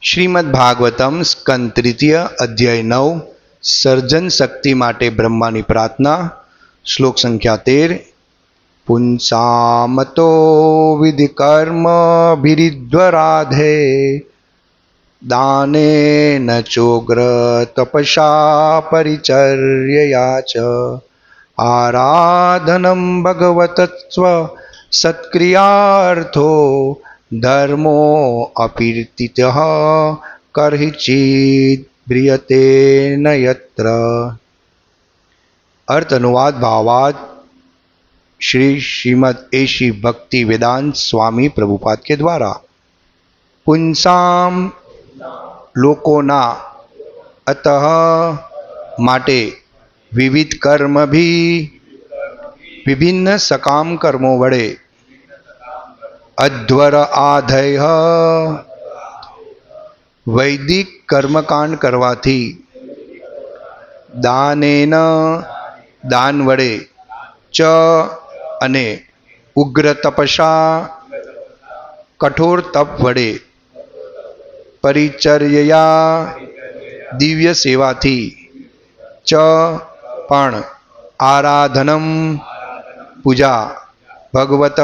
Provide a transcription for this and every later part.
શ્રીમદ્ભાગવતમ સ્કંદ તૃતીય અધ્યાય 9 સર્જન શક્તિ માટે બ્રહ્માની પ્રાર્થના. શ્લોક સંખ્યા 13. પુંસામતો વિધિ કર્મભિરિદ્વરાધે દાનેન ચોગ્ર તપસા પરિચર્યયા ચ આરાધનમ ભગવતસ્વ સત્ક્રિયાર્થો ધર્મો અપીર્તિતઃ કરહિચિદ બ્રિયતે ન યત્ર. अर्थ अनुवाद भावार्थ श्री श्रीमद एशी भक्ति वेदांत स्वामी प्रभुपाद के द्वारा. पुंसाम लोकोना अतः माटे विविध कर्म भी विभिन्न सकाम कर्मों वड़े अध्वर आधय वैदिक कर्मकांड करवाथी दानेन दान वड़े च अने उग्र तपसा कठोर तप वड़े परिचर्या दिव्य सेवा थी च पण आराधनम पूजा भगवत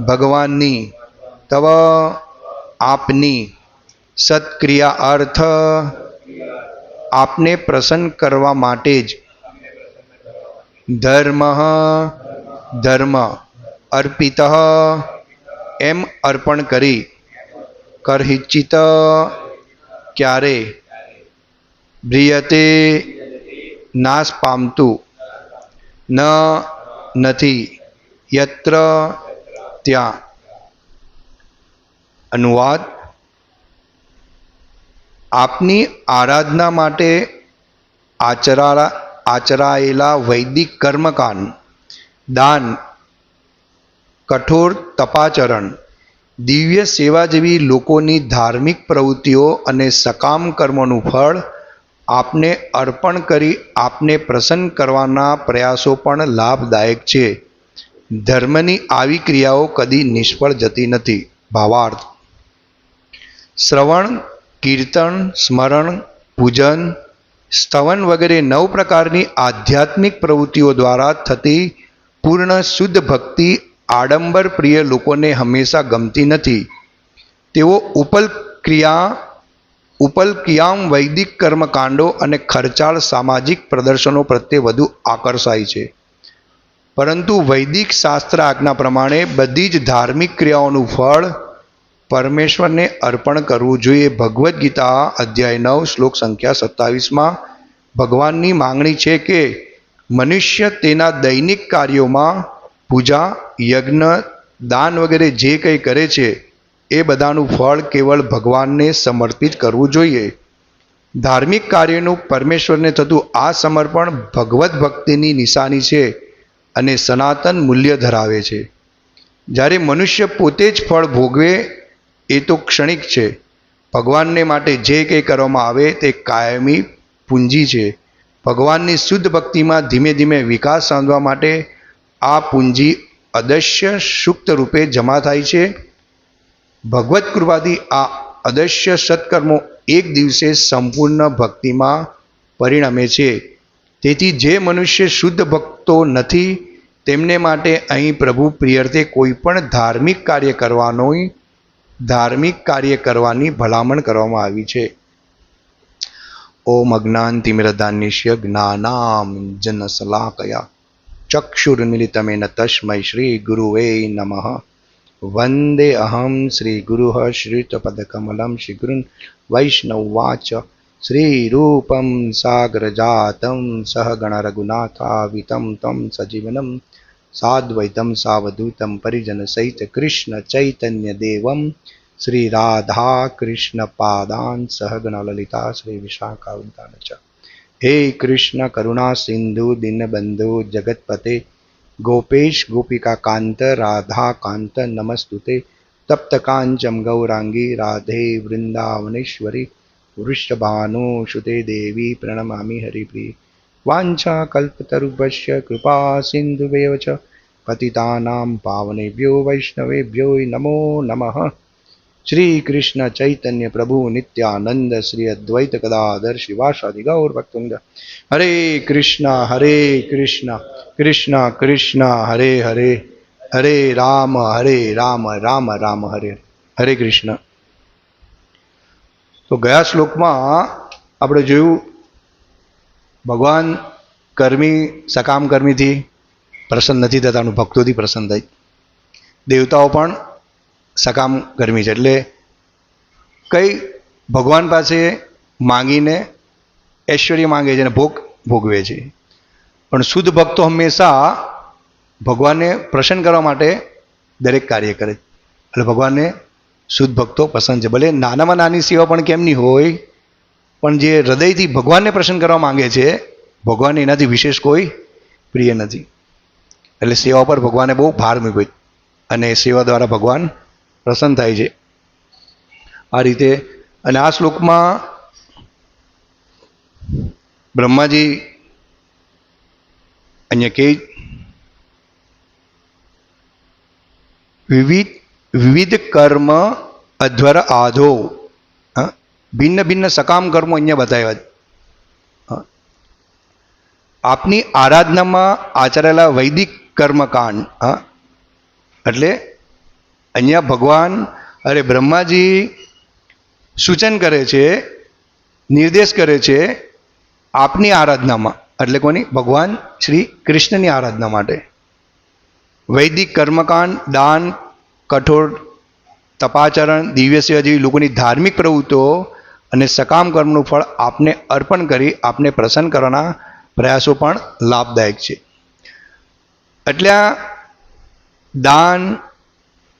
भगवाननी तव आपनी सत्क्रिया अर्थ आपने प्रसन्न करवा माटे ज धर्म धर्म अर्पित एम अर्पण करी करहिचित क्यारे ब्रियते नाश पामतु न नथी यत्र त्या. अनुवाद. આપની આરાધના માટે આચરાયેલા વૈદિક કર્મકાંડ, દાન, કઠોર તપાચરણ, દિવ્ય સેવા જેવી લોકોની ધાર્મિક પ્રવૃત્તિઓ અને સકામ કર્મોનું ફળ આપને અર્પણ કરી આપને પ્રસન્ન કરવાના પ્રયાસો પણ લાભદાયક છે. ધર્મની આવી ક્રિયાઓ કદી નિષ્ફળ જતી નથી. ભાવાર્થ. શ્રવણ, કીર્તન, સ્મરણ, પૂજન, સ્તવન વગેરે 9 પ્રકારની આધ્યાત્મિક પ્રવૃત્તિઓ દ્વારા થતી પૂર્ણ શુદ્ધ ભક્તિ આડંબર પ્રિય લોકોને હંમેશા ગમતી નથી. તેઓ ઉપલક્રિયામ વૈદિક કર્મકાંડો અને ખર્ચાળ સામાજિક પ્રદર્શનો પ્રત્યે વધુ આકર્ષાય છે. પરંતુ વૈદિક શાસ્ત્ર આજ્ઞા પ્રમાણે બધી જ ધાર્મિક ક્રિયાઓનું ફળ પરમેશ્વરને અર્પણ કરવું જોઈએ. ભગવદ્ ગીતા અધ્યાય 9 શ્લોક સંખ્યા 27 ભગવાનની માંગણી છે કે મનુષ્ય તેના દૈનિક કાર્યોમાં પૂજા, યજ્ઞ, દાન વગેરે જે કંઈ કરે છે એ બધાનું ફળ કેવળ ભગવાનને સમર્પિત કરવું જોઈએ. ધાર્મિક કાર્યનું પરમેશ્વરને થતું આ સમર્પણ ભગવદ્ ભક્તિની નિશાની છે અને સનાતન મૂલ્ય ધરાવે છે. જ્યારે મનુષ્ય પોતે જ ફળ ભોગવે એ તો ક્ષણિક છે. ભગવાનને માટે જે કંઈ કરવામાં આવે તે કાયમી પૂંજી છે. ભગવાનની શુદ્ધ ભક્તિમાં ધીમે ધીમે વિકાસ સાધવા માટે આ પૂંજી અદશ્ય સુક્ત રૂપે જમા થાય છે. ભગવત કૃપાથી આ અદશ્ય સત્કર્મો એક દિવસે સંપૂર્ણ ભક્તિમાં પરિણમે છે. તેથી જે મનુષ્ય શુદ્ધ ભક્તો નથી તેમને માટે અહીં પ્રભુ પ્રિયર્થે કોઈ પણ ધાર્મિક કાર્ય કરવાની ભલામણ કરવામાં આવી છે. ઓમ અજ્ઞાનતિમિરદાન્યસ્ય જ્ઞાનાંજનશલાકયા ચક્ષુર્મિલિતમેન તસ્મૈ શ્રી ગુરુવે નમઃ. વંદે અહં શ્રી ગુરુઃ શ્રીયુતપદકમલં શ્રીગુરૂન વૈષ્ણવવાચ. શ્રીરૂપં સાગરજાतं સહગણ રઘુનાથાવિतं तं સજીવनं સાદ્વૈतं સાવધૂतं પરિજન સહિત કૃષ્ણ ચૈતન્ય દેવમ શ્રી રાધા કૃષ્ણ પાદાન સહગણ લલિતા શ્રી વિશાખાવતાન ચ. હે કૃષ્ણ કરુણા સિંધુ દીનબંધુ જગતપતે ગોપેશ ગોપિકા કાંત રાધા કાંત નમસ્તુતે. તપ્ત કાંચમ ગૌરાંગી રાધે વૃંદાવનેશ્વરી વૃષભાનુસુતે દેવી પ્રણમામિ હરિપ્રિય. વાંછા કલ્પતરુભ્યશ્ચ કૃપા સિંધુભ્યઃ ચ પતિતાનાં પાવનેભ્યો વૈષ્ણવેભ્યો નમો નમઃ. શ્રી કૃષ્ણ ચૈતન્ય પ્રભુ નિત્યાનંદ શ્રી અદ્વૈત ગદાધર શિવાસાદિ ગૌર ભક્તવૃંદ. હરે કૃષ્ણ કૃષ્ણ કૃષ્ણ હરે હરે, હરે રામ રામ રામ હરે હરે કૃષ્ણ. તો ગયા શ્લોકમાં આપણે જોયું ભગવાન સકામ કર્મીથી પ્રસન્ન નથી થતા, ભક્તોથી પ્રસન્ન થાય. દેવતાઓ પણ સકામ કર્મી છે, એટલે કઈ ભગવાન પાસે માંગીને ઐશ્વર્ય માંગે છે અને ભોગવે છે. પણ શુદ્ધ ભક્તો હંમેશા ભગવાનને પ્રસન્ન કરવા માટે દરેક કાર્ય કરે, એટલે ભગવાનને શુદ્ધ ભક્તો પસંદ છે. ભલે નાનામાં નાની સેવા પણ કેમની હોય, પણ જે હૃદયથી ભગવાનને પ્રસન્ન કરવા માંગે છે, ભગવાનને એનાથી વિશેષ કોઈ પ્રિય નથી. એટલે સેવા પર ભગવાને બહુ ભાર મૂક્યો અને સેવા દ્વારા ભગવાન પ્રસન્ન થાય છે આ રીતે. અને આ શ્લોકમાં બ્રહ્માજી અહીંયા કે વિવિધ કર્મ અધ્વર આધો, ભિન્ન ભિન્ન સકામ કર્મો અહીંયા બતાવ્યા. આપની આરાધનામાં આચરેલા વૈદિક કર્મકાંડ, એટલે અહીંયા ભગવાન બ્રહ્માજી સૂચન કરે છે, નિર્દેશ કરે છે આપની આરાધનામાં, એટલે કોની? ભગવાન શ્રી કૃષ્ણની આરાધના માટે વૈદિક કર્મકાંડ, દાન, કઠોર તપાચરણ, દિવ્ય સેવા જેવી લોકોની ધાર્મિક પ્રવૃત્તિઓ અને સકામ કર્મનું ફળ આપને અર્પણ કરી આપને પ્રસન્ન કરવાના પ્રયાસો પણ લાભદાયક છે. એટલે આ દાન,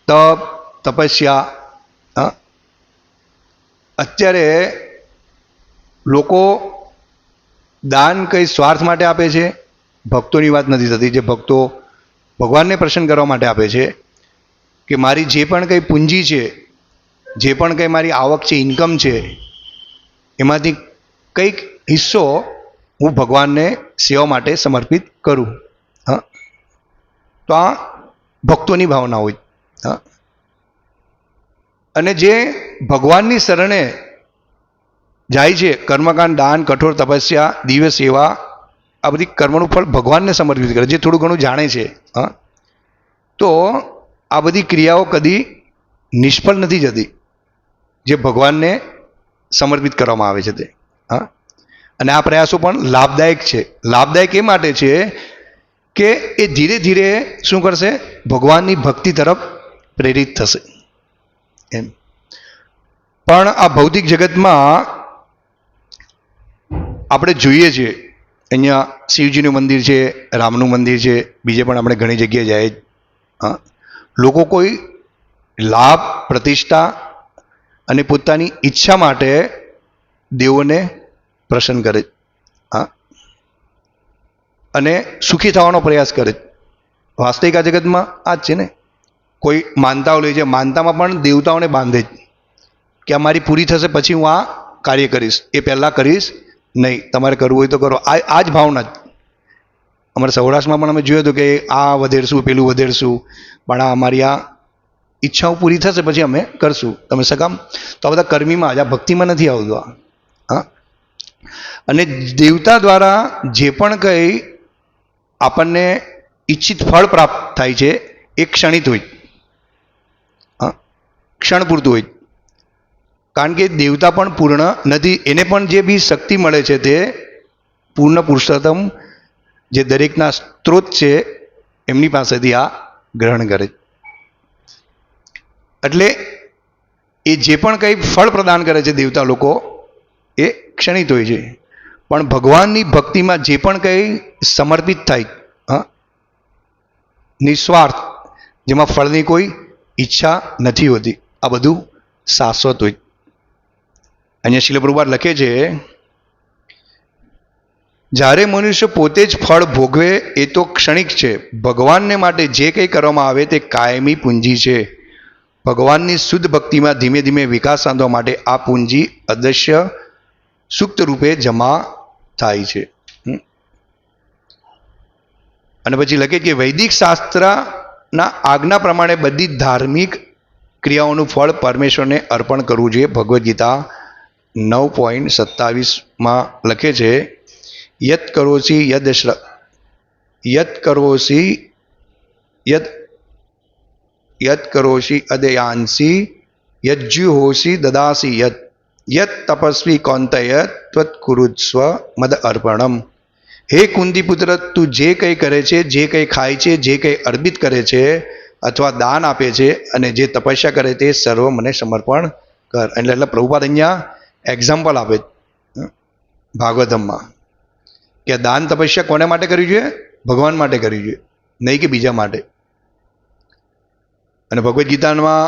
તપ, તપસ્યા, અત્યારે લોકો દાન કઈ સ્વાર્થ માટે આપે છે? ભક્તોની વાત નથી થતી. જે ભક્તો ભગવાનને પ્રસન્ન કરવા માટે આપે છે કે મારી જે પણ કંઈ પૂંજી છે, જે પણ કંઈ મારી આવક છે, ઇન્કમ છે, એમાંથી કંઈક હિસ્સો હું ભગવાનને સેવા માટે સમર્પિત કરું. તો આ ભક્તોની ભાવના હોય. અને જે ભગવાનની શરણે જાય છે, કર્મકાંડ, દાન, કઠોર તપસ્યા, દિવ્ય સેવા, આ બધી કર્મનું ફળ ભગવાનને સમર્પિત કરે, જે થોડું ઘણું જાણે છે, તો આ બધી ક્રિયાઓ કદી નિષ્ફળ નથી જતી, જે ભગવાનને સમર્પિત કરવામાં આવે છે તે. અને આ પ્રયાસો પણ લાભદાયક છે. લાભદાયક એ માટે છે કે એ ધીરે ધીરે શું કરશે? ભગવાનની ભક્તિ તરફ પ્રેરિત થશે એમ. પણ આ ભૌતિક જગતમાં આપણે જોઈએ છીએ, અહીંયા શિવજીનું મંદિર છે, રામનું મંદિર છે, બીજે પણ આપણે ઘણી જગ્યાએ જાય. લોકો કોઈ લાભ, પ્રતિષ્ઠા અને પોતાની ઈચ્છા માટે દેવોને પ્રસન્ન કરે અને સુખી થવાનો પ્રયાસ કરે. વાસ્તવિક આ જગતમાં આ જ છે ને. કોઈ માનતાઓ લે છે, માનતામાં પણ દેવતાઓને બાંધે કે આ મારી પૂરી થશે પછી હું આ કાર્ય કરીશ, એ પહેલાં કરીશ નહીં, તમારે કરવું હોય તો કરો. આ જ ભાવના જ અમારા સૌરાષ્ટ્રમાં પણ અમે જોયું હતું કે આ વધેરશું, પેલું વધેરશું, પણ આ અમારી આ ઈચ્છાઓ પૂરી થશે પછી અમે કરશું. તમે સકામ. તો આ બધા કર્મીમાં જ, આ ભક્તિમાં નથી આવતું. અને દેવતા દ્વારા જે પણ કંઈ આપણને ઈચ્છિત ફળ પ્રાપ્ત થાય છે એ ક્ષણિત હોય, ક્ષણ પૂરતું હોય. કારણ કે દેવતા પણ પૂર્ણ નથી, એને પણ જે બી શક્તિ મળે છે તે પૂર્ણ પુરુષોત્તમ જે દરેકના સ્ત્રોત છે એમની પાસેથી આ ગ્રહણ કરે. એટલે એ જે પણ કંઈ ફળ પ્રદાન કરે છે દેવતા લોકો, એ ક્ષણિત હોય છે. પણ ભગવાનની ભક્તિમાં જે પણ કંઈ સમર્પિત થાય, નિસ્વાર્થ, જેમાં ફળની કોઈ ઈચ્છા નથી હોતી, આ બધું શાશ્વત હોય. અહીંયા શ્રીલ પ્રભુપાદ લખે છે, જ્યારે મનુષ્ય પોતે જ ફળ ભોગવે એ તો ક્ષણિક છે. ભગવાનને માટે જે કંઈ કરવામાં આવે તે કાયમી પૂંજી છે. ભગવાનની શુદ્ધ ભક્તિમાં ધીમે ધીમે વિકાસ સાધવા માટે આ પૂંજી અદૃશ્ય સુક્ત રૂપે જમા થાય છે. અને પછી લખે કે વૈદિક શાસ્ત્રના આજ્ઞા પ્રમાણે બધી ધાર્મિક ક્રિયાઓનું ફળ પરમેશ્વરને અર્પણ કરવું જોઈએ. ભગવદ્ ગીતા 9:27 લખે છે, યત કરોસી યત કરોસી અદયાંસી યજ્જુહોસી દદાસી યત તપસ્વી કૌંતેય ત્વત કુરુત્સ્વ મદ અર્પણમ. હે કુંતી પુત્ર, તું જે કંઈ કરે છે, જે કંઈ ખાય છે, જે કંઈ અર્પિત કરે છે અથવા દાન આપે છે અને જે તપસ્યા કરે તે સર્વ મને સમર્પણ કર. એટલે પ્રભુપાદ અહીંયા એક્ઝામ્પલ આપે ભાગવતમમાં કે દાન તપસ્યા કોને માટે કરવી જોઈએ? ભગવાન માટે કરવી જોઈએ, નહીં કે બીજા માટે. અને ભગવદ્ ગીતામાં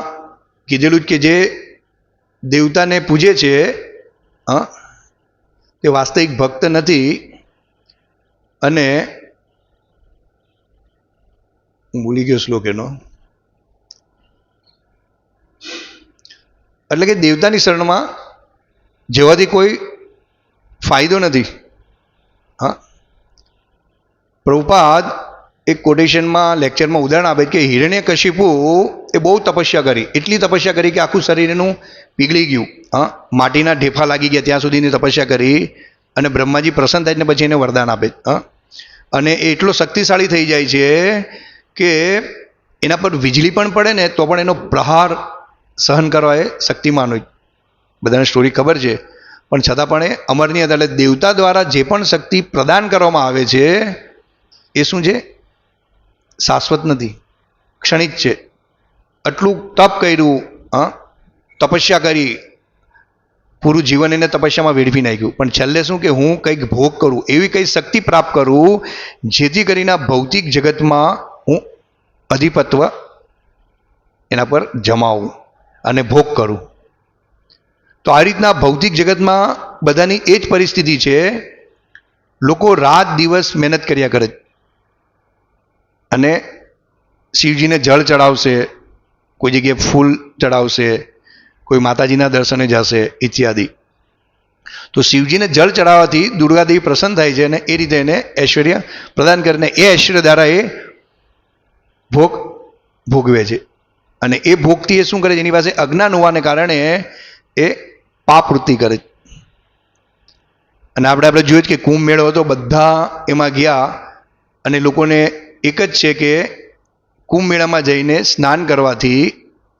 કીધેલું જ કે જે દેવતાને પૂજે છે તે વાસ્તવિક ભક્ત નથી. અને હું ભૂલી ગયો શ્લોક એનો. એટલે કે દેવતાની શરણમાં જવાથી કોઈ ફાયદો નથી. પ્રભુપાદ એક કોટેશનમાં લેક્ચરમાં ઉદાહરણ આપે કે હિરણ્યકશિપુ એ બહુ તપસ્યા કરી, એટલી તપસ્યા કરી કે આખું શરીર એનું પીગળી ગયું. માટીના ઢેફા લાગી ગયા ત્યાં સુધીની તપસ્યા કરી અને બ્રહ્માજી પ્રસન્ન થાય ને પછી એને વરદાન આપે. અને એ એટલો શક્તિશાળી થઈ જાય છે કે એના પર વીજળી પણ પડે ને તો પણ એનો પ્રહાર સહન કરવા એ શક્તિમાન હોય. બધાને સ્ટોરી ખબર છે, પણ છતાં પણ એ અમરની હતા. એટલે દેવતા દ્વારા જે પણ શક્તિ પ્રદાન કરવામાં આવે છે એ શું છે? શાશ્વત નથી, ક્ષણિક છે. આટલું તપ કર્યું, તપસ્યા કરી, પૂરું જીવન એને તપસ્યામાં વેડફી નાખ્યું, પણ છેલ્લે શું કે હું કંઈક ભોગ કરું, એવી કંઈ શક્તિ પ્રાપ્ત કરું જેથી કરીને ભૌતિક જગતમાં હું અધિપત્વ એના પર જમાવું અને ભોગ કરું. તો આ રીતના ભૌતિક જગતમાં બધાની એ જ પરિસ્થિતિ છે. લોકો રાત દિવસ મહેનત કર્યા કરે અને શિવજીને જળ ચડાવશે, કોઈ જગ્યાએ ફૂલ ચડાવશે, કોઈ માતાજીના દર્શને જશે ઇત્યાદિ. તો શિવજીને જળ ચડાવવાથી દુર્ગાદેવી પ્રસન્ન થાય છે અને એ રીતે એને ઐશ્વર્ય પ્રદાન કરીને એ ઐશ્વર્ય દ્વારા એ ભોગ ભોગવે છે. અને એ ભોગથી એ શું કરે છે? એની પાસે અજ્ઞાન હોવાને કારણે એ પાપ વૃત્તિ કરે. અને આપણે જોયું કે કુંભ મેળો હતો, બધા એમાં ગયા અને લોકોને એક જ છે કે કુંભ મેળામાં જઈને સ્નાન કરવાથી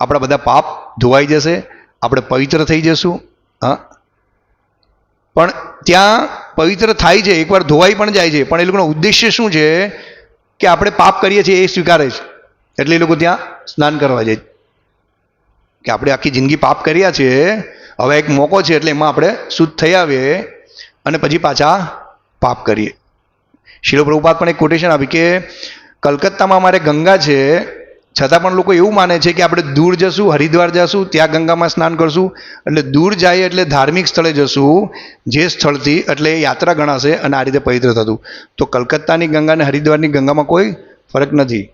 આપણા બધા પાપ ધોવાઈ જશે, આપણે પવિત્ર થઈ જશું. પણ ત્યાં પવિત્ર થાય છે, એકવાર ધોવાઈ પણ જાય છે, પણ એ લોકોનો ઉદ્દેશ્ય શું છે કે આપણે પાપ કરીએ છીએ એ સ્વીકારે છે. એટલે એ લોકો ત્યાં સ્નાન કરવા જાય કે આપણે આખી જિંદગી પાપ કર્યા છે, હવે એક મોકો છે એટલે એમાં આપણે શુદ્ધ થઈ આવીએ અને પછી પાછા પાપ કરીએ. શિલો પ્રભુપાદ પણ એક કોટેશન આપી કે કલકત્તામાં અમારે ગંગા છે, છતાં પણ લોકો એવું માને છે કે આપણે દૂર જશું, હરિદ્વાર જશું, ત્યાં ગંગામાં સ્નાન કરશું. એટલે દૂર જાય એટલે ધાર્મિક સ્થળે જશું જે સ્થળથી, એટલે યાત્રા ગણાશે અને આ રીતે પવિત્ર થતું. તો કલકત્તાની ગંગા અને હરિદ્વારની ગંગામાં કોઈ ફરક નથી.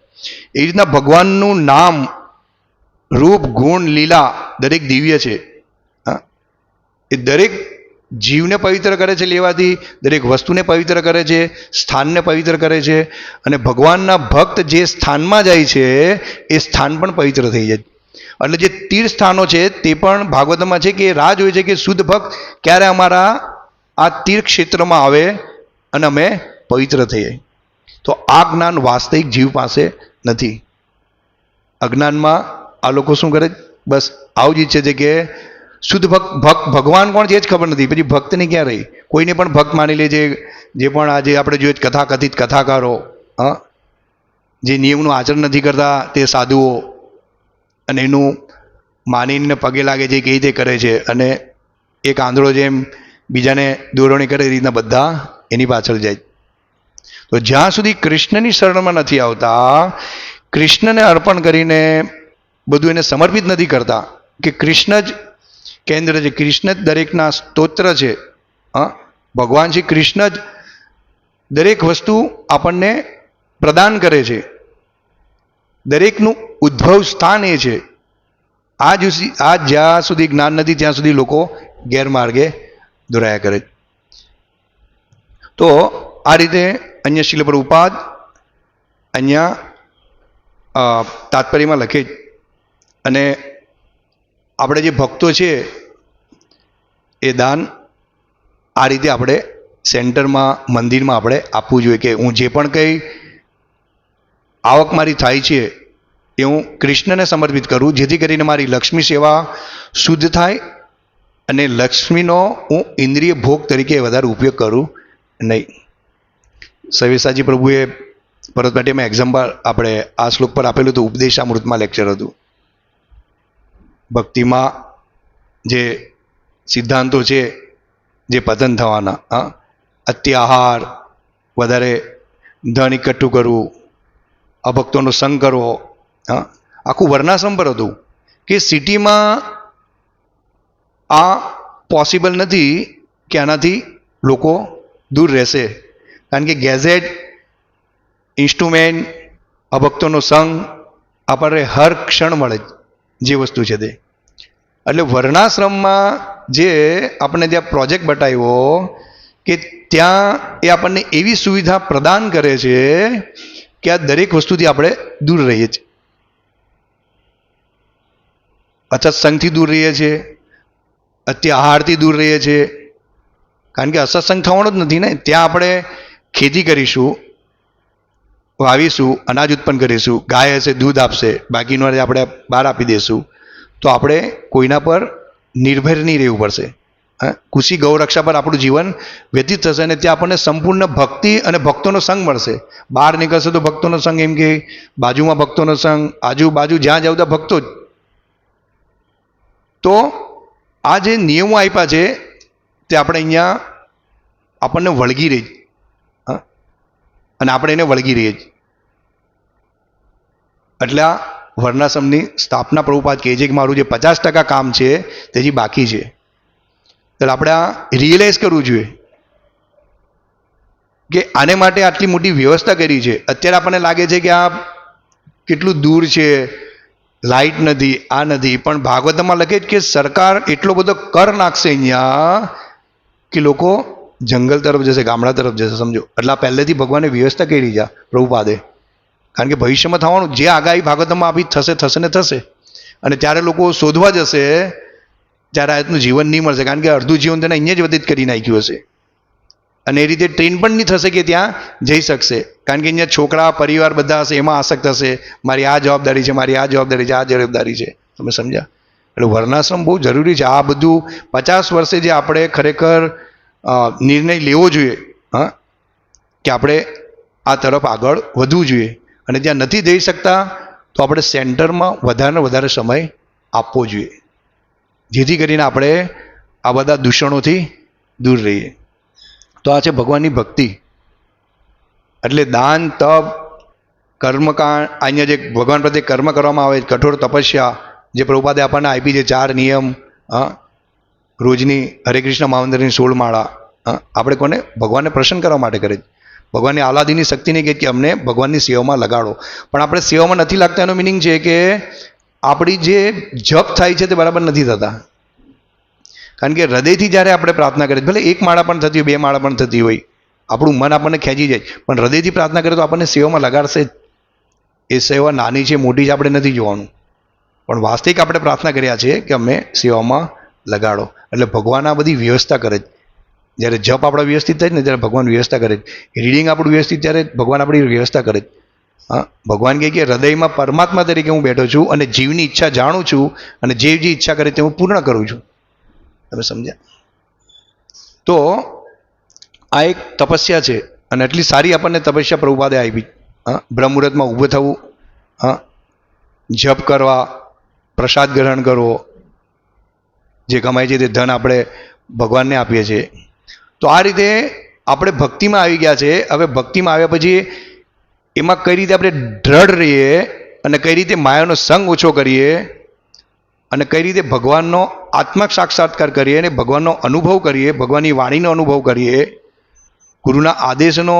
એ રીતના ભગવાનનું નામ, રૂપ, ગુણ, લીલા દરેક દિવ્ય છે. એ દરેક જીવને પવિત્ર કરે છે લેવાથી, દરેક વસ્તુને પવિત્ર કરે છે, સ્થાનને પવિત્ર કરે છે. અને ભગવાનના ભક્ત જે સ્થાનમાં જાય છે એ સ્થાન પણ પવિત્ર થઈ જાય. એટલે જે તીર્થ સ્થાનો છે તે પણ ભાગવતમાં છે કે રાહ જોઈ છે કે શુદ્ધ ભક્ત ક્યારે અમારા આ તીર્થ ક્ષેત્રમાં આવે અને અમે પવિત્ર થઈએ. તો આ જ્ઞાન વાસ્તવિક જીવ પાસે નથી. અજ્ઞાનમાં આ લોકો શું કરે? બસ આવું જ ઈચ્છે છે કે શુદ્ધ ભક્ત ભગવાન કોણ છે એ જ ખબર નથી, પછી ભક્તની ક્યાં રહી? કોઈને પણ ભક્ત માની લે છે. જે પણ આજે આપણે જોઈએ કથાકથિત કથાકારો, જે નિયમનું આચરણ નથી કરતા તે સાધુઓ, અને એનું માનીને પગે લાગે છે, કેવી રીતે કરે છે, અને એક આંધળો જેમ બીજાને દોરવણી કરે એ રીતના બધા એની પાછળ જાય. તો જ્યાં સુધી કૃષ્ણની શરણમાં નથી આવતા, કૃષ્ણને અર્પણ કરીને બધું એને સમર્પિત નથી કરતા કે કૃષ્ણ જ કેન્દ્ર છે, કૃષ્ણ જ દરેકના સ્તોત્ર છે, ભગવાન શ્રી કૃષ્ણ જ દરેક વસ્તુ આપણને પ્રદાન કરે છે, દરેકનું ઉદ્ભવ સ્થાન એ છે. આ જ્યાં સુધી જ્ઞાન નથી ત્યાં સુધી લોકો ગેરમાર્ગે દોરાયા કરે. તો આ રીતે અહીંયા શીલ પ્રભુપાદ અહીંયા તાત્પર્યમાં લખે. અને આપણે જે ભક્તો છે એ દાન આ રીતે આપણે સેન્ટરમાં મંદિરમાં આપણે આપવું જોઈએ કે હું જે પણ કંઈ આવક મારી થાય છે એ હું કૃષ્ણને સમર્પિત કરું, જેથી કરીને મારી લક્ષ્મી સેવા શુદ્ધ થાય અને લક્ષ્મીનો હું ઇન્દ્રિય ભોગ તરીકે વધારે ઉપયોગ કરું નહીં. સવ્યસાચી પ્રભુએ ભરતનાટ્યમમાં એક્ઝામ્પલ આપણે આ શ્લોક પર આપેલું હતું, ઉપદેશામૃતમાં લેક્ચર હતું. ભક્તિમાં જે સિદ્ધાંતો છે જે પતન થવાના, અત્યાહાર, વધારે ધન એકઠું કરવું, અભક્તોનો સંગ કરવો, આખું વર્ણાશ્રમ પર હતું કે સિટીમાં આ પોસિબલ નથી કે આનાથી લોકો દૂર રહેશે, કારણ કે ગેઝેટ, ઇન્સ્ટ્રુમેન્ટ, અભક્તોનો સંગ આપણને હર ક્ષણ મળે જે વસ્તુ છે તે. એટલે વર્ણાશ્રમમાં જે આપણને ત્યાં પ્રોજેક્ટ બતાવ્યો કે ત્યાં એ આપણને એવી સુવિધા પ્રદાન કરે છે કે આ દરેક વસ્તુથી આપણે દૂર રહીએ છીએ. અસત્સંગથી દૂર રહીએ છીએ, અત્યાહારથી દૂર રહીએ છીએ, કારણ કે અસત્સંગ થવાનો જ નથી ને. ત્યાં આપણે ખેતી કરીશું, વાવીશું, અનાજ ઉત્પન્ન કરીશું, ગાય હશે દૂધ આપશે, બાકીનો આપણે બહાર આપી દઈશું, તો આપણે કોઈના પર નિર્ભર નહીં રહેવું પડશે. કૃષિ ગૌરક્ષા પર આપણું જીવન વ્યતીત થશે અને ત્યાં આપણને સંપૂર્ણ ભક્તિ અને ભક્તોનો સંગ મળશે. બહાર નીકળશે તો ભક્તોનો સંગ, એમ કે બાજુમાં ભક્તોનો સંગ, આજુબાજુ જ્યાં જાવ ત્યાં ભક્તો જ. તો આ જે નિયમો આપ્યા છે તે આપણે અહીંયા આપણને વળગી રહી અને આપણે એને વળગી રહીએ છીએ. એટલે આ વર્ણાશ્રમની સ્થાપના પ્રભુપાદ કહે છે કે મારું જે 50% કામ છે તે હજી બાકી છે. એટલે આપણે આ રિયલાઇઝ કરવું જોઈએ કે આને માટે આટલી મોટી વ્યવસ્થા કરી છે. અત્યારે આપણને લાગે છે કે આ કેટલું દૂર છે, લાઇટ નથી, આ નથી, પણ ભાગવતમાં લખે છે કે સરકાર એટલો બધો કર નાખશે અહીંયા કે લોકો જંગલ તરફ જશે, ગામડા તરફ જશે, સમજો. એટલે આ પહેલેથી ભગવાને વ્યવસ્થા કરી છે પ્રભુપાદે, કારણ કે ભવિષ્યમાં થવાનું જે આગાહી ભાગવતમાં આપી થશે ને થશે. અને ત્યારે લોકો શોધવા જશે ત્યારે આ રીતનું જીવન નહીં મળશે, કારણ કે અડધું જીવન તેને અહીંયા જ વ્યતીત કરી નાખ્યું હશે. અને એ રીતે ટ્રેન પણ નહીં થશે કે ત્યાં જઈ શકશે, કારણ કે અહીંયા છોકરા, પરિવાર બધા હશે, એમાં આસક્ત હશે, મારી આ જવાબદારી છે, મારી આ જવાબદારી છે, આ જવાબદારી છે. તમે સમજ્યા? એટલે વર્ણાશ્રમ બહુ જરૂરી છે. આ બધું 50 વર્ષે જે આપણે ખરેખર નિર્ણય લેવો જોઈએ કે આપણે આ તરફ આગળ વધવું જોઈએ. અને જ્યાં નથી જઈ શકતા તો આપણે સેન્ટરમાં વધારે વધારે સમય આપવો જોઈએ, જેથી કરીને આપણે આ બધા દૂષણોથી દૂર રહીએ. તો આ છે ભગવાનની ભક્તિ. એટલે દાન, તપ, કર્મકાંડ, અહીંયા જે ભગવાન પ્રત્યે કર્મ કરવામાં આવે, કઠોર તપસ્યા જે પ્રભુપાદે આપણને આપી છે, 4 નિયમ, રોજની હરે કૃષ્ણ મહામંત્રની 16 માળા, આપણે કોને? ભગવાનને પ્રસન્ન કરવા માટે કરે છે. ભગવાનની આહલાદીની શક્તિને કહે કે અમને ભગવાનની સેવામાં લગાડો. પણ આપણે સેવામાં નથી લાગતા, એનો મિનિંગ છે કે આપણી જે જપ થાય છે તે બરાબર નથી થતા. કારણ કે હૃદયથી જ્યારે આપણે પ્રાર્થના કરીએ, ભલે 1 માળા પણ થતી હોય, 2 માળા પણ થતી હોય, આપણું મન આપણને ખેંચી જાય, પણ હૃદયથી પ્રાર્થના કરીએ તો આપણને સેવામાં લગાડશે જ. એ સેવા નાની છે મોટી છે આપણે નથી જોવાનું, પણ વાસ્તવિક આપણે પ્રાર્થના કર્યા છે કે અમે સેવામાં લગાડો. એટલે ભગવાન આ બધી વ્યવસ્થા કરે છે. જ્યારે જપ આપણા વ્યવસ્થિત થાય ને ત્યારે ભગવાન વ્યવસ્થા કરે છે. રીડિંગ આપણું વ્યવસ્થિત ત્યારે ભગવાન આપણી વ્યવસ્થા કરે છે. ભગવાન કહે કે હૃદયમાં પરમાત્મા તરીકે હું બેઠો છું અને જીવની ઈચ્છા જાણું છું અને જે ઈચ્છા કરે તે હું પૂર્ણ કરું છું. તમે સમજ્યા? તો આ એક તપસ્યા છે અને એટલી સારી આપણને તપસ્યા પ્રભુપાદે આપી. બ્રહ્મુહૂર્તમાં ઊભું થવું, જપ કરવા, પ્રસાદ ગ્રહણ કરવો, જે કમાય છે તે ધન આપણે ભગવાનને આપીએ છીએ. તો આ રીતે આપણે ભક્તિમાં આવી ગયા છે. હવે ભક્તિમાં આવ્યા પછી એમાં કઈ રીતે આપણે દ્રઢ રહીએ અને કઈ રીતે માયાનો સંગ ઓછો કરીએ અને કઈ રીતે ભગવાનનો આત્મા સાક્ષાત્કાર કરીએ અને ભગવાનનો અનુભવ કરીએ, ભગવાનની વાણીનો અનુભવ કરીએ, ગુરુના આદેશનો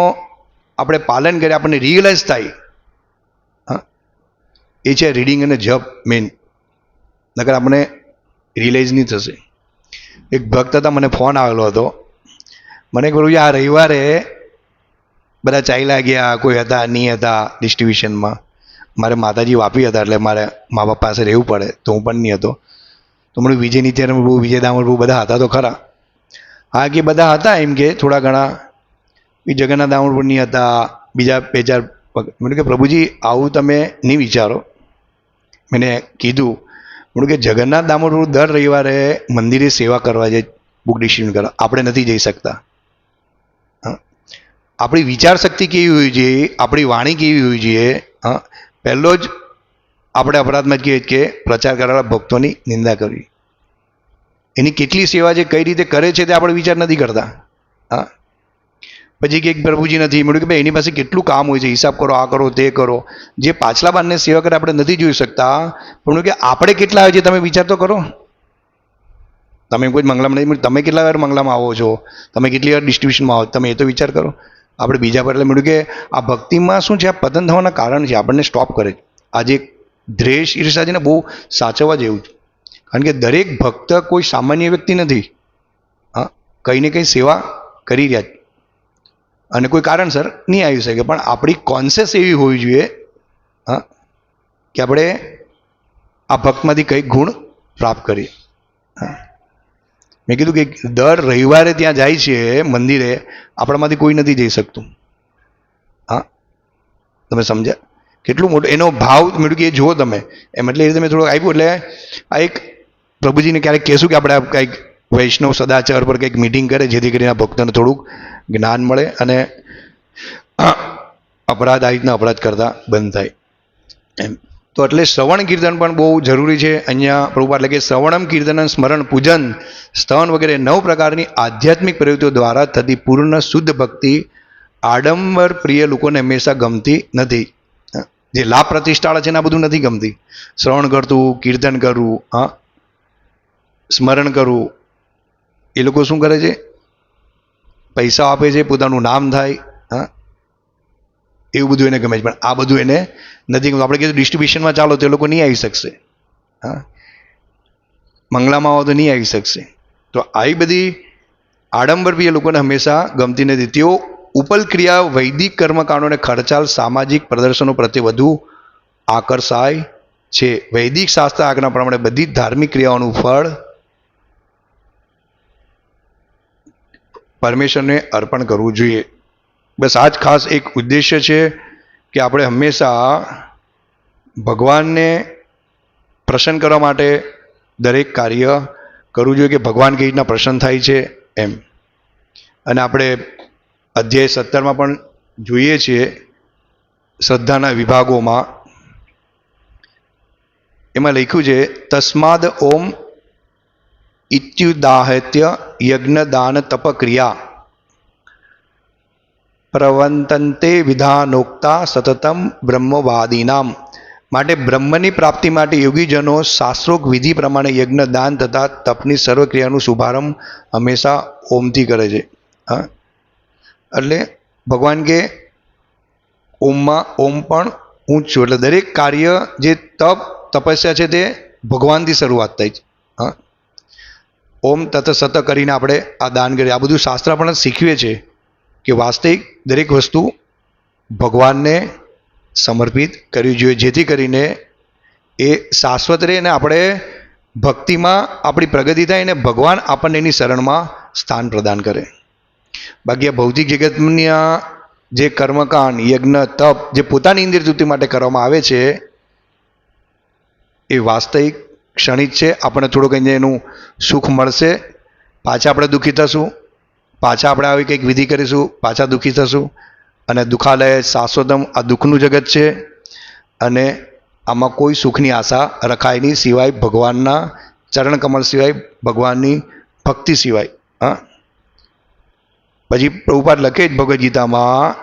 આપણે પાલન કરીએ, આપણને રિયલાઇઝ થાય. એ છે રીડિંગ અને જપ મેઇન. નકર આપણે રિયલાઇઝ નહીં થશે. એક ભક્ત હતા, મને ફોન આવેલો હતો. મને કહ્યું આ રવિવારે બધા ચાલ્યા ગયા, કોઈ હતા નહીં હતા ડિસ્ટ્રીબ્યુશનમાં. મારે માતાજી વાપી હતા એટલે મારે મા બાપ પાસે રહેવું પડે, તો હું પણ નહીં હતો. તો મને વિજય નિત્યાનંદ પ્રભુ, વિજય દામોદર પ્રભુ બધા હતા તો ખરા. હા કે બધા હતા એમ કે થોડા ઘણા, જગન્નાથ દામોદર પ્રભુ નહીં હતા, બીજા બે ચાર. મેં કે પ્રભુજી આવું તમે નહીં વિચારો. મેં કીધું મેં કે જગન્નાથ દામોદર પ્રભુ દર રવિવારે મંદિરે સેવા કરવા જાય, બુક ડિસ્ટ્રીબ્યુટ કરવા, આપણે નથી જઈ શકતા. આપણી વિચાર શક્તિ કેવી હોવી જોઈએ, આપણી વાણી કેવી હોવી જોઈએ. પહેલો જ આપણે અપરાધમાં જ કહીએ કે પ્રચાર કરવાના ભક્તોની નિંદા કરવી. એની કેટલી સેવા છે, કઈ રીતે કરે છે તે આપણે વિચાર નથી કરતા. હા, પછી કે પ્રભુજી નથી. મળ્યું કે ભાઈ એની પાસે કેટલું કામ હોય છે, હિસાબ કરો, આ કરો, તે કરો. જે પાછલા બારને સેવા કરે આપણે નથી જોઈ શકતા, પણ કે આપણે કેટલા આવે છે તમે વિચાર તો કરો. તમે કોઈ મંગલામાં નહીં, તમે કેટલા વાર મંગલામાં આવો છો, તમે કેટલી વાર ડિસ્ટ્રીબ્યુશનમાં આવો, તમે એ તો વિચાર કરો. આપણે બીજા પર એટલે મળ્યું કે આ ભક્તિમાં શું છે, આ પતન થવાના કારણ છે, આપણને સ્ટોપ કરે. આજે દ્વેષ ઈર્ષા છે ને બહુ સાચવવા જેવું છે. કારણ કે દરેક ભક્ત કોઈ સામાન્ય વ્યક્તિ નથી. હા, કંઈ ને કંઈ સેવા કરી રહ્યા છે અને કોઈ કારણસર નહીં આવી શકે, પણ આપણી કોન્શિયસ એવી હોવી જોઈએ હા કે આપણે આ ભક્તમાંથી કંઈક ગુણ પ્રાપ્ત કરીએ. હા, મેં કીધું કે દર રવિવારે ત્યાં જાય છે મંદિરે, આપણામાંથી કોઈ નથી જઈ શકતું. હા, તમે સમજ્યા કેટલું મોટું એનો ભાવ મેળવ્યું કે એ જુઓ તમે એમ. એટલે એ રીતે મેં થોડુંક આપ્યું. એટલે આ એક પ્રભુજીને ક્યારેક કહેશું કે આપણે કંઈક વૈષ્ણવ સદાચાર પર કંઈક મિટિંગ કરે, જેથી કરીને આ ભક્તોને થોડુંક જ્ઞાન મળે અને અપરાધ આ રીતના અપરાધ કરતા બંધ થાય એમ. તો એટલે શ્રવણ કીર્તન પણ બહુ જરૂરી છે અહીંયા પ્રભુપાદ. એટલે કે શ્રવણમ કીર્તન સ્મરણ પૂજન સ્તવન વગેરે 9 પ્રકારની આધ્યાત્મિક પ્રવૃત્તિઓ દ્વારા થતી પૂર્ણ શુદ્ધ ભક્તિ આડંબર પ્રિય લોકોને હંમેશા ગમતી નથી. જે લાભ પ્રતિષ્ઠા છે ને આ બધું નથી ગમતી. શ્રવણ કરતું, કીર્તન કરવું, હા, સ્મરણ કરવું, એ લોકો શું કરે છે, પૈસા આપે છે, પોતાનું નામ થાય, હા, એવું બધું એને ગમે છે. પણ આ બધું એને નથી ગમતું. આપણે કીધું ડિસ્ટ્રીબ્યુશનમાં ચાલો તો એ લોકો નહીં આવી શકશે. હા, મંગળામાં આવો તો નહીં આવી શકશે. તો આવી બધી આડંબર બી એ લોકોને હંમેશા ગમતી નથી. તેઓ ઉપલ ક્રિયા, વૈદિક કર્મકાંડો અને ખર્ચાલ સામાજિક પ્રદર્શનો પ્રત્યે વધુ આકર્ષાય છે. વૈદિક શાસ્ત્ર આજ્ઞા પ્રમાણે બધી ધાર્મિક ક્રિયાઓનું ફળ પરમેશ્વરને અર્પણ કરવું જોઈએ. બસ આ જ ખાસ એક ઉદ્દેશ્ય છે કે આપણે હંમેશા ભગવાનને પ્રસન્ન કરવા માટે દરેક કાર્ય કરવું જોઈએ કે ભગવાન કઈ રીતના પ્રસન્ન થાય છે એમ. અને આપણે અધ્યાય 17માં પણ જોઈએ છીએ શ્રદ્ધાના વિભાગોમાં, એમાં લખ્યું છે તસ્માદ ઓમ ઇત્યુદાહત્ય યજ્ઞ દાન તપ ક્રિયા પ્રવંતંતે વિધાનોક્તા સતતમ બ્રહ્મવાદીનામ. માટે બ્રહ્મની પ્રાપ્તિ માટે યોગીજનો શાસ્ત્રોક્ત વિધિ પ્રમાણે યજ્ઞ દાન તથા તપની સર્વ ક્રિયાનું શુભારંભ હંમેશા ઓમથી કરે છે. હા, એટલે ભગવાન કે ઓમમાં ઓમ પણ ઊંચું, એટલે દરેક કાર્ય જે તપ તપસ્યા છે તે ભગવાનથી શરૂઆત થાય છે. હા, ઓમ તત સત કરીને આપણે આ દાન કરીએ. આ બધું શાસ્ત્ર પણ શીખવે છે કે વાસ્તવિક દરેક વસ્તુ ભગવાનને સમર્પિત કરવી જોઈએ, જેથી કરીને એ શાશ્વત રહે અને આપણે ભક્તિમાં આપણી પ્રગતિ થાય અને ભગવાન આપણને એની શરણમાં સ્થાન પ્રદાન કરે. બાકી આ ભૌતિક જગતના જે કર્મકાંડ, યજ્ઞ, તપ જે પોતાની ઇન્દ્રિય તૃપ્તિ માટે કરવામાં આવે છે એ વાસ્તવિક ક્ષણિક છે. આપણને થોડુંક એનું સુખ મળશે, પાછા આપણે દુઃખી થશું, પાછા આપણે આવી કંઈક વિધિ કરીશું, પાછા દુઃખી થશું. અને દુઃખાલય શાશ્વતમ આ દુઃખનું જગત છે અને આમાં કોઈ સુખની આશા રખાય નહીં સિવાય ભગવાનના ચરણકમળ સિવાય, ભગવાનની ભક્તિ સિવાય. હા, પછી પ્રભુપાદ લખે જ ભગવદ્ ગીતામાં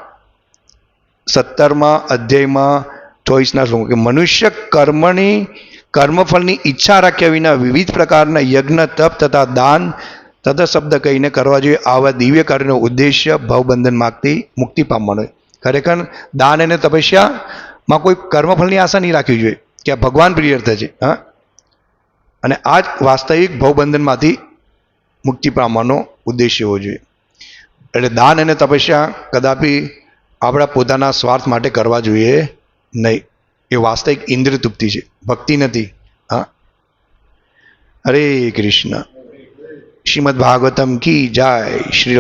17મા અધ્યાયમાં 24ના શ્લોક કે મનુષ્ય કર્મફળની ઈચ્છા રાખ્યા વિના વિવિધ પ્રકારના યજ્ઞ, તપ તથા દાન તથા શબ્દ કહીને કરવા જોઈએ. આવા દિવ્ય કાર્યનો ઉદ્દેશ્ય ભવબંધન માંથી મુક્તિ પામવાનો. ખરેખર દાન અને તપસ્યામાં કોઈ કર્મફળની આશા નહીં રાખવી જોઈએ કે આ ભગવાન પ્રિયર્થ છે. હા, અને આ જ વાસ્તવિક ભવબંધનમાંથી મુક્તિ પામવાનો ઉદ્દેશ્ય હોવો જોઈએ. એટલે દાન અને તપસ્યા કદાપી આપણા પોતાના સ્વાર્થ માટે કરવા જોઈએ નહીં. એ વાસ્તવિક ઇન્દ્રિય તૃપ્તિ છે, ભક્તિ નથી. હા, હરે કૃષ્ણ. શ્રીમદ ભાગવતમ કી જય. શ્રી